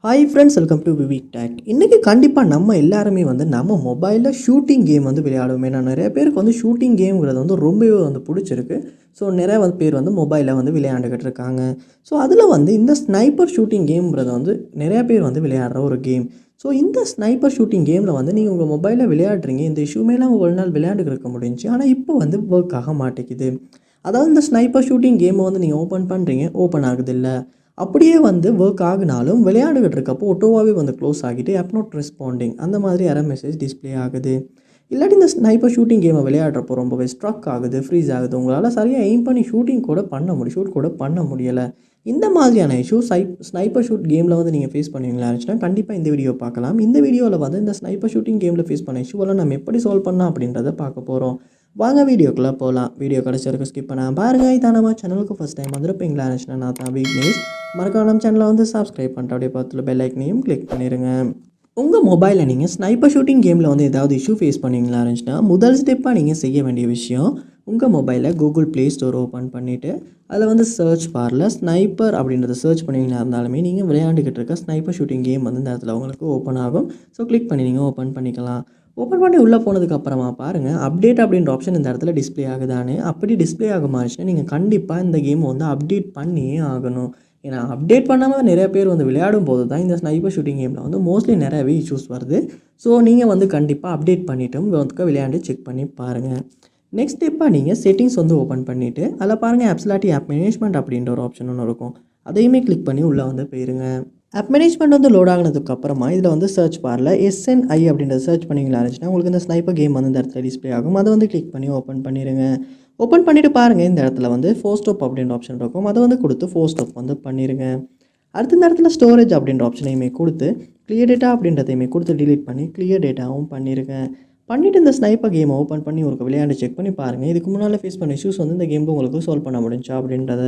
Hi friends, welcome to VividTech. இன்றைக்கி கண்டிப்பாக நம்ம எல்லாருமே நம்ம மொபைலில் ஷூட்டிங் கேம் விளையாடுவோம். ஏன்னா நிறைய பேருக்கு ஷூட்டிங் கேம்ங்கிறது ரொம்பவே பிடிச்சிருக்கு. ஸோ நிறைய பேர் மொபைலில் விளையாண்டுக்கிட்டு இருக்காங்க. ஸோ அதில் இந்த ஸ்னைப்பர் ஷூட்டிங் கேம்ங்கிறது நிறைய பேர் விளையாடுற ஒரு கேம். ஸோ இந்த ஸ்னைப்பர் ஷூட்டிங் கேமில் நீங்கள் உங்கள் மொபைலில் விளையாடுறீங்க. இந்த இஷ்யூமேலாம் ஒரு நாள் விளையாண்டுக்கு இருக்க முடிஞ்சுச்சு. ஆனால் இப்போ ஒர்க் ஆக மாட்டேங்குது. அதாவது இந்த ஸ்னைப்பர் ஷூட்டிங் கேமை நீங்கள் ஓப்பன் பண்ணுறீங்க, ஓப்பன் ஆகுதில்ல. அப்படியே ஒர்க் ஆகுனாலும் விளையாண்டுக்கிட்டு இருக்கப்போ ஆட்டோவாகவே க்ளோஸ் ஆகிட்டு ஆப் நாட் ரெஸ்பாண்டிங் அந்த மாதிரி எரர் மெசேஜ் டிஸ்ப்ளே ஆகுது. இல்லாட்டி இந்த ஸ்னைப்பர் ஷூட்டிங் கேமை விளையாடுறப்போ ரொம்பவே ஸ்ட்ரக் ஆகுது, ஃப்ரீஸ் ஆகுது. உங்களால் சரியாக எய்ம் பண்ணி ஷூட் கூட பண்ண முடியலை. இந்த மாதிரியான இஷ்யூ ஸ்னைப்பர் ஷூட் கேமில் நீங்கள் ஃபேஸ் பண்ணுவீங்களா இருந்துச்சுன்னா கண்டிப்பாக இந்த வீடியோ பார்க்கலாம். இந்த வீடியோவில் இந்த ஸ்னைப்பர் ஷூட்டிங் கேமில் ஃபேஸ் பண்ண இஷ்யூவெல்லாம் நம்ம எப்படி சால்வ் பண்ணலாம் அப்படின்றத பார்க்க போகிறோம். வாங்க வீடியோக்குள்ளே போகலாம். வீடியோ கடைசிவரைக்கும் ஸ்கிப் பண்ணாமல் பாருங்கள். இதான் நம்ம சேனலுக்கு ஃபஸ்ட் டைம் வந்திருப்பீங்களா இருந்துச்சுன்னா நான் தான் விக்னேஷ். மறக்காம நம்ம சேனலை சப்ஸ்கிரைப் பண்ணிட்டு அப்படியே பார்த்துல பெல் ஐக்கனையும் கிளிக் பண்ணிடுங்க. உங்கள் மொபைலில் நீங்கள் ஸ்னைப்பர் ஷூட்டிங் கேமில் ஏதாவது இஷ்யூ ஃபேஸ் பண்ணிங்களா இருந்துச்சுன்னா முதல் ஸ்டெப்பாக நீங்கள் செய்ய வேண்டிய விஷயம், உங்கள் மொபைலில் கூகுள் ப்ளே ஸ்டோர் ஓப்பன் பண்ணிவிட்டு அதில் சர்ச் பாரில் ஸ்னைப்பர் அப்படின்றத சர்ச் பண்ணிங்களா இருந்தாலுமே நீங்கள் விளையாண்டுக்கிட்டு இருக்க ஸ்னைப்பர் ஷூட்டிங் கேம் இந்த இடத்துல உங்களுக்கு ஓப்பன் ஆகும். ஸோ கிளிக் பண்ணி நீங்கள் ஓப்பன் பண்ணிக்கலாம். ஓப்பன் பண்ணி உள்ளே போனதுக்கப்புறமா பாருங்கள், அப்டேட் அப்படின்ற ஆப்ஷன் இந்த இடத்துல டிஸ்ப்ளே ஆகுதானே. அப்படி டிஸ்ப்ளே ஆக மாறிச்சுன்னா நீங்கள் கண்டிப்பாக இந்த கேமை அப்டேட் பண்ணியே ஆகணும். ஏன்னா அப்டேட் பண்ணாமல் நிறைய பேர் விளையாடும் போது தான் இந்த ஸ்னைப்பர் ஷூட்டிங் கேமில் மோஸ்ட்லி நிறையவே இஷ்யூஸ் வருது. ஸோ நீங்கள் கண்டிப்பாக அப்டேட் பண்ணிவிட்டும் விளையாண்டு செக் பண்ணி பாருங்கள். நெக்ஸ்ட் ஸ்டெப்பாக நீங்கள் செட்டிங்ஸ் ஓப்பன் பண்ணிவிட்டு அதில் பாருங்கள் ஆப்ஸ் இல்லாட்டி ஆப் மேனேஜ்மெண்ட் அப்படின்ற ஒரு ஆப்ஷன் ஒன்று இருக்கும். அதையுமே கிளிக் பண்ணி உள்ளே போயிருங்க. ஆப் மேனேஜ்மெண்ட் லோட் ஆகினதுக்கு அப்புறமா இதில் சர்ச் பாரில் SNI அப்படின்றத சர்ச் பண்ணிங்களா இருந்துச்சுன்னா உங்களுக்கு இந்த ஸ்னைப்பர் கேம் இந்த இடத்துல டிஸ்ப்ளே ஆகும். அதை கிளிக் பண்ணி ஓப்பன் பண்ணிடுங்க. ஓப்பன் பண்ணிவிட்டு பாருங்கள், இந்த இடத்துல ஃபோர் ஸ்டாப் அப்படின்ற ஆப்ஷன் இருக்கும். அதை கொடுத்து ஃபோர் ஸ்டாப் பண்ணிடுங்க. அடுத்த இந்த இடத்துல ஸ்டோரேஜ் அப்படின்ற ஆப்ஷனையுமே கொடுத்து கிளியர் டேட்டா அப்படின்றதையுமே கொடுத்து டிலீட் பண்ணி கிளியர் டேட்டாவும் பண்ணிடுங்க. பண்ணிவிட்டு இந்த ஸ்னைப்பர் கேமை ஓப்பன் பண்ணி ஒரு விளையாண்டு செக் பண்ணி பாருங்கள். இதுக்கு முன்னால் ஃபேஸ் பண்ண இஷ்யூஸ் இந்த கேம் உங்களுக்கு சால்வ் பண்ண முடிஞ்சா அப்படின்றத.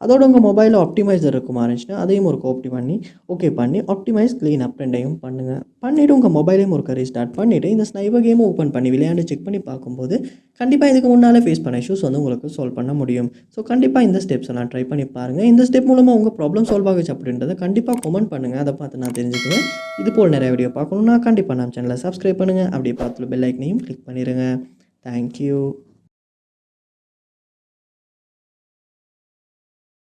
அதோட உங்கள் மொபைலில் ஆப்டிமைசர் இருக்குமா இருந்துச்சுன்னா அதையும் ஒரு காப்பி பண்ணி ஆப்டிமைஸ் க்ளீன் அப் ரெண்டையும் பண்ணுங்கள். பண்ணிவிட்டு உங்கள் மொபைலையும் ஒரு ரீஸ்டார்ட் பண்ணிவிட்டு இந்த ஸ்னைப்பர் கேமை ஓப்பன் பண்ணி விளையாண்டு செக் பண்ணி பார்க்கும்போது கண்டிப்பாக இதுக்கு முன்னால் ஃபேஸ் பண்ண இஷ்யூஸ் உங்களுக்கு சால்வ் பண்ண முடியும். ஸோ கண்டிப்பாக இந்த ஸ்டெப்ஸ் எல்லாம் ட்ரை பண்ணி பாருங்கள். இந்த ஸ்டெப் மூலமாக உங்கள் ப்ராப்ளம் சால்வ் ஆகுச்சு அப்படின்றத கண்டிப்பாக கமெண்ட் பண்ணுங்கள். அதை பார்த்து நான் தெரிஞ்சுக்குவேன். இது போல் நிறைய வீடியோ பார்க்கணுன்னா கண்டிப்பாக நம்ம சேனலை சப்ஸ்கிரைப் பண்ணுங்கள். அப்படியே பார்த்து பெல் ஐக்கனையும் கிளிக் பண்ணிடுங்க. தேங்க்யூ.